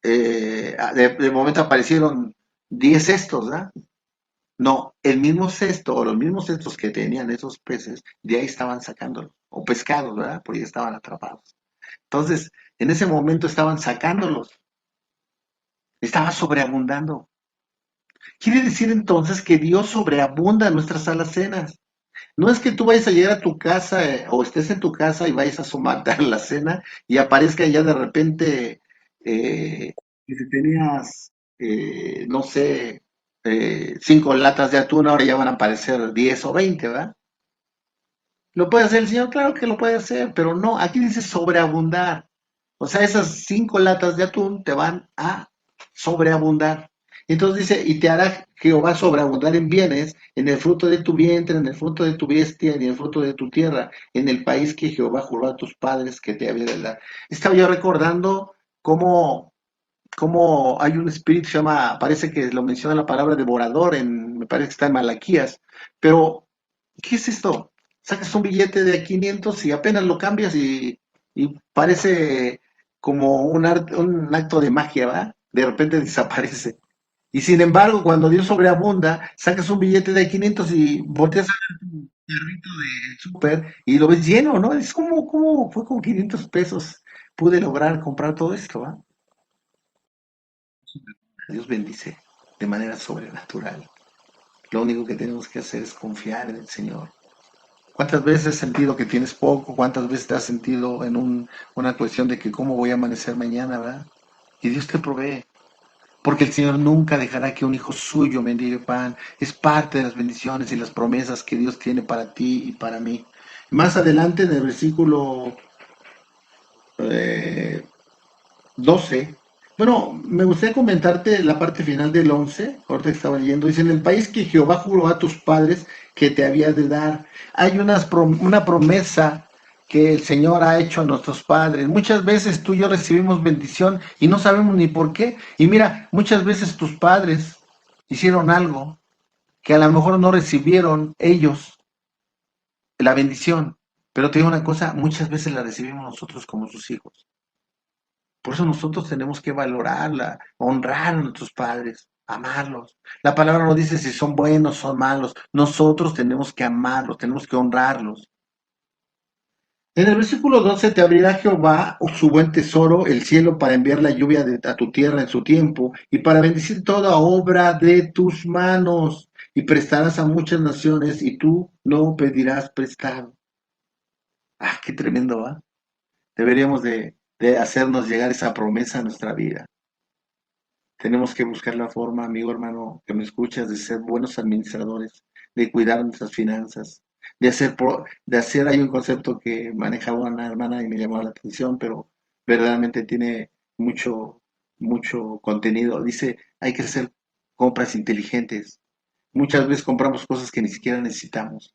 de momento aparecieron 10 cestos, ¿verdad? No, el mismo cesto o los mismos cestos que tenían esos peces, de ahí estaban sacándolos, o pescados, ¿verdad? Porque ya estaban atrapados. Entonces, en ese momento estaban sacándolos, estaba sobreabundando. Quiere decir entonces que Dios sobreabunda en nuestras alacenas. No es que tú vayas a llegar a tu casa o estés en tu casa y vayas a asomarte a la cena y aparezca ya de repente que si tenías, no sé, 5 latas de atún, ahora ya van a aparecer 10 o 20, ¿verdad? ¿Lo puede hacer el Señor? Claro que lo puede hacer, pero no, aquí dice sobreabundar. O sea, esas 5 latas de atún te van a sobreabundar. Entonces dice, y te hará Jehová sobreabundar en bienes, en el fruto de tu vientre, en el fruto de tu bestia, en el fruto de tu tierra, en el país que Jehová juró a tus padres que te había de dar. Estaba yo recordando cómo hay un espíritu, se llama, parece que lo menciona la palabra devorador, me parece que está en Malaquías, pero ¿qué es esto? Sacas un billete de 500 y apenas lo cambias y parece como un acto de magia, ¿va? De repente desaparece. Y sin embargo, cuando Dios sobreabunda, sacas un billete de 500 y volteas a ver tu carrito de súper y lo ves lleno, ¿no? Es como fue con 500 pesos pude lograr comprar todo esto, ¿va? Dios bendice de manera sobrenatural. Lo único que tenemos que hacer es confiar en el Señor. ¿Cuántas veces has sentido que tienes poco? ¿Cuántas veces te has sentido en una cuestión de que cómo voy a amanecer mañana, verdad? Y Dios te provee. Porque el Señor nunca dejará que un hijo suyo mendigue pan. Es parte de las bendiciones y las promesas que Dios tiene para ti y para mí. Más adelante en el versículo eh, 12. Bueno, me gustaría comentarte la parte final del 11, ahorita que estaba leyendo, dice, en el país que Jehová juró a tus padres que te había de dar, hay una promesa que el Señor ha hecho a nuestros padres. Muchas veces tú y yo recibimos bendición y no sabemos ni por qué. Y mira, muchas veces tus padres hicieron algo que a lo mejor no recibieron ellos la bendición, pero te digo una cosa, muchas veces la recibimos nosotros como sus hijos. Por eso nosotros tenemos que valorarla, honrar a nuestros padres, amarlos. La palabra no dice si son buenos o son malos. Nosotros tenemos que amarlos, tenemos que honrarlos. En el versículo 12 te abrirá Jehová su buen tesoro, el cielo, para enviar la lluvia a tu tierra en su tiempo y para bendecir toda obra de tus manos. Y prestarás a muchas naciones y tú no pedirás prestado. Ah, qué tremendo, ¿va? Deberíamos de hacernos llegar esa promesa a nuestra vida. Tenemos que buscar la forma, amigo, hermano, que me escuchas, de ser buenos administradores, de cuidar nuestras finanzas, hay un concepto que manejaba una hermana y me llamó la atención, pero verdaderamente tiene mucho contenido. Dice, hay que hacer compras inteligentes. Muchas veces compramos cosas que ni siquiera necesitamos.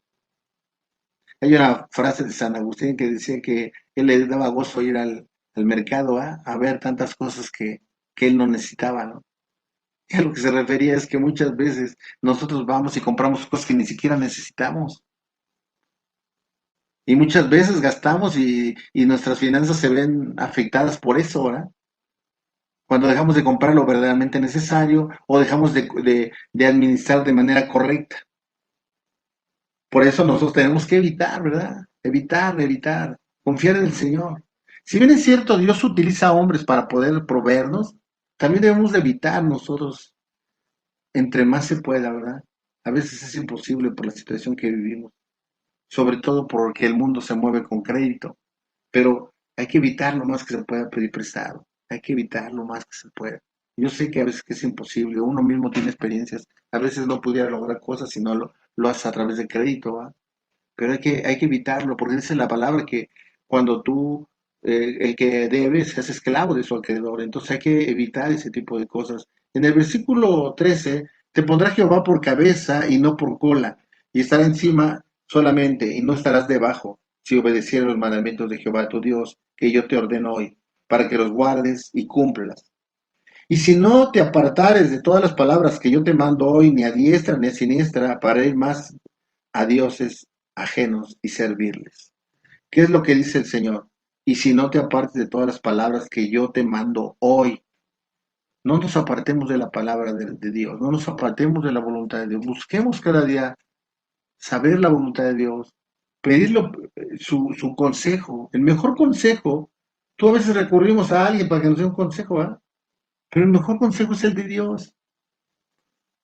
Hay una frase de San Agustín que decía que él le daba gozo ir al mercado, ¿ah? A ver tantas cosas que él no necesitaba, ¿no? Y a lo que se refería es que muchas veces nosotros vamos y compramos cosas que ni siquiera necesitamos. Y muchas veces gastamos y nuestras finanzas se ven afectadas por eso, ¿verdad? Cuando dejamos de comprar lo verdaderamente necesario o dejamos de administrar de manera correcta. Por eso nosotros tenemos que evitar, ¿verdad? Evitar. Confiar en el Señor. Si bien es cierto, Dios utiliza hombres para poder proveernos, también debemos de evitar nosotros entre más se pueda, ¿verdad? A veces es imposible por la situación que vivimos, sobre todo porque el mundo se mueve con crédito, pero hay que evitar lo más que se pueda pedir prestado, hay que evitar lo más que se pueda. Yo sé que a veces que es imposible, uno mismo tiene experiencias, a veces no pudiera lograr cosas si no lo hace a través de crédito, ¿va? Pero hay que evitarlo, porque dice la palabra que cuando el que debe, se hace esclavo de su acreedor, entonces hay que evitar ese tipo de cosas. En el versículo 13, te pondrá Jehová por cabeza y no por cola, y estará encima solamente, y no estarás debajo, si obedecieres los mandamientos de Jehová tu Dios, que yo te ordeno hoy, para que los guardes y cumplas. Y si no te apartares de todas las palabras que yo te mando hoy, ni a diestra ni a siniestra, para ir más a dioses ajenos y servirles. ¿Qué es lo que dice el Señor? Y si no te apartes de todas las palabras que yo te mando hoy, no nos apartemos de la palabra de Dios, no nos apartemos de la voluntad de Dios. Busquemos cada día saber la voluntad de Dios, pedirlo, su consejo, el mejor consejo. Tú a veces recurrimos a alguien para que nos dé un consejo, ¿verdad? Pero el mejor consejo es el de Dios.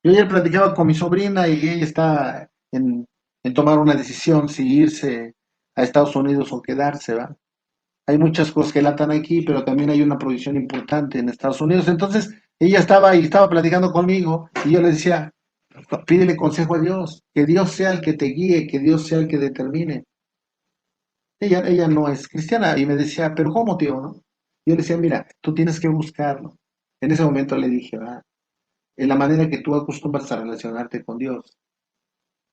Yo ayer platicaba con mi sobrina y ella está en tomar una decisión si irse a Estados Unidos o quedarse, ¿va? Hay muchas cosas que latan aquí, pero también hay una prohibición importante en Estados Unidos. Entonces, ella estaba platicando conmigo y yo le decía, pídele consejo a Dios, que Dios sea el que te guíe, que Dios sea el que determine. Ella no es cristiana y me decía, pero ¿cómo, tío, no? Yo le decía, mira, tú tienes que buscarlo. En ese momento le dije, va, en la manera que tú acostumbras a relacionarte con Dios.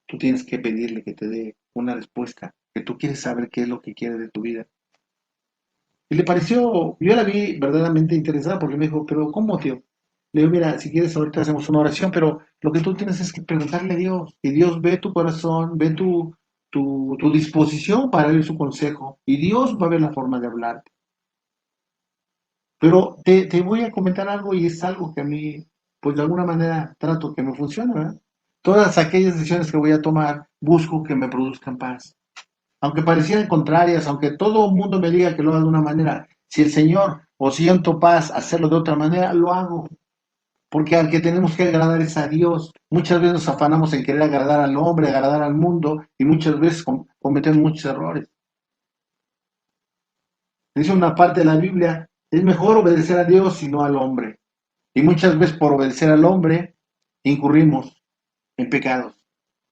Tú tienes que pedirle que te dé una respuesta, que tú quieres saber qué es lo que quiere de tu vida. Y le pareció, yo la vi verdaderamente interesada porque me dijo, pero ¿cómo, tío? Le digo, mira, si quieres ahorita hacemos una oración, pero lo que tú tienes es que preguntarle a Dios. Y Dios ve tu corazón, ve tu disposición para oír su consejo. Y Dios va a ver la forma de hablarte. Pero te voy a comentar algo y es algo que a mí, pues de alguna manera trato que me funcione, ¿verdad? Todas aquellas decisiones que voy a tomar, busco que me produzcan paz. Aunque parecieran contrarias, aunque todo el mundo me diga que lo haga de una manera, si el Señor o siento paz hacerlo de otra manera, lo hago. Porque al que tenemos que agradar es a Dios. Muchas veces nos afanamos en querer agradar al hombre, agradar al mundo, y muchas veces cometemos muchos errores. Dice una parte de la Biblia, es mejor obedecer a Dios y no al hombre. Y muchas veces por obedecer al hombre, incurrimos en pecados,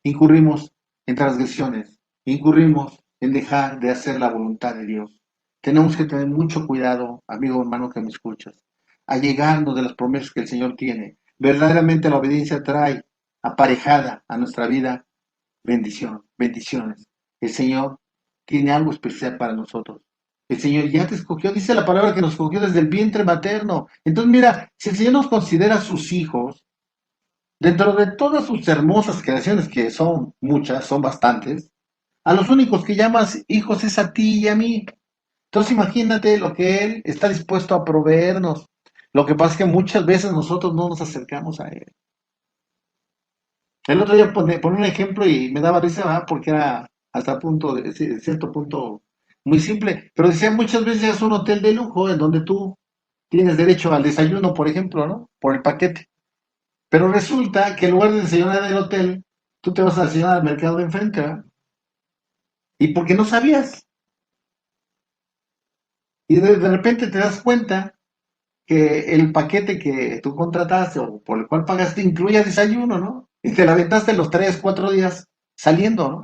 incurrimos en transgresiones, incurrimos en dejar de hacer la voluntad de Dios. Tenemos que tener mucho cuidado, amigo hermano que me escuchas, allegarnos de las promesas que el Señor tiene. Verdaderamente la obediencia trae aparejada a nuestra vida bendiciones. El Señor tiene algo especial para nosotros. El Señor ya te escogió, dice la palabra que nos escogió desde el vientre materno. Entonces mira, si el Señor nos considera sus hijos, dentro de todas sus hermosas creaciones, que son muchas, son bastantes, a los únicos que llamas hijos es a ti y a mí. Entonces imagínate lo que Él está dispuesto a proveernos. Lo que pasa es que muchas veces nosotros no nos acercamos a Él. El otro día pone un ejemplo y me daba risa, ¿verdad? Porque era hasta cierto punto muy simple. Pero decía, muchas veces es un hotel de lujo en donde tú tienes derecho al desayuno, por ejemplo, ¿no? Por el paquete. Pero resulta que en lugar de desayunar en el hotel, tú te vas a desayunar al mercado de enfrente, ¿verdad? Y porque no sabías. Y de repente te das cuenta que el paquete que tú contrataste o por el cual pagaste incluye desayuno, ¿no? Y te la aventaste los 3, 4 días saliendo, ¿no?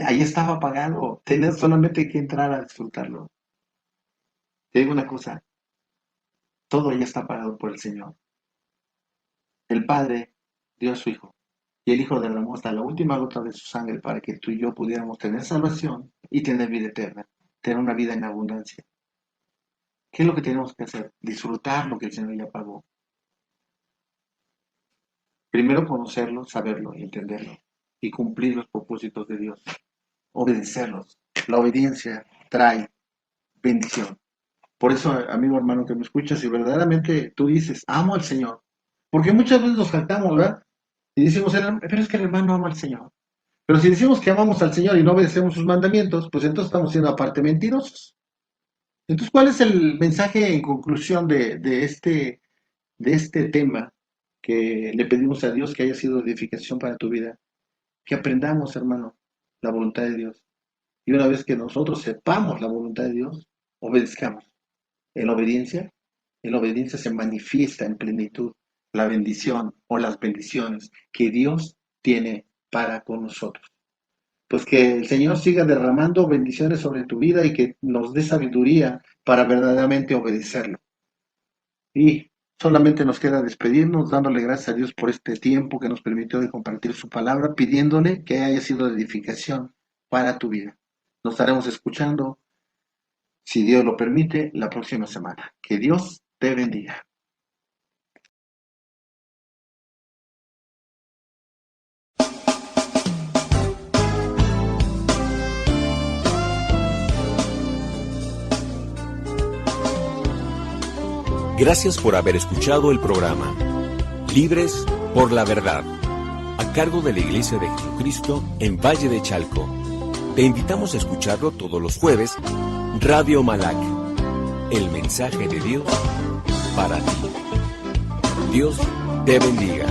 Ahí estaba pagado, tenías solamente que entrar a disfrutarlo. Te digo una cosa, todo ya está pagado por el Señor. El Padre dio a su Hijo y el Hijo derramó hasta la última gota de su sangre para que tú y yo pudiéramos tener salvación y tener vida eterna, tener una vida en abundancia. ¿Qué es lo que tenemos que hacer? Disfrutar lo que el Señor ya pagó. Primero conocerlo, saberlo y entenderlo y cumplir los propósitos de Dios. Obedecerlos. La obediencia trae bendición. Por eso, amigo hermano que me escuchas, si verdaderamente tú dices, amo al Señor, porque muchas veces nos cantamos, ¿verdad? Y decimos, pero es que el hermano ama al Señor. Pero si decimos que amamos al Señor y no obedecemos sus mandamientos, pues entonces estamos siendo aparte mentirosos. Entonces, ¿cuál es el mensaje en conclusión de este tema que le pedimos a Dios que haya sido edificación para tu vida? Que aprendamos, hermano, la voluntad de Dios. Y una vez que nosotros sepamos la voluntad de Dios, obedezcamos. En obediencia se manifiesta en plenitud la bendición o las bendiciones que Dios tiene para con nosotros. Pues que el Señor siga derramando bendiciones sobre tu vida y que nos dé sabiduría para verdaderamente obedecerlo. Y solamente nos queda despedirnos, dándole gracias a Dios por este tiempo que nos permitió de compartir su palabra, pidiéndole que haya sido de edificación para tu vida. Nos estaremos escuchando, si Dios lo permite, la próxima semana. Que Dios te bendiga. Gracias por haber escuchado el programa Libres por la Verdad, a cargo de la Iglesia de Jesucristo en Valle de Chalco. Te invitamos a escucharlo todos los jueves, Radio Malac, el mensaje de Dios para ti. Dios te bendiga.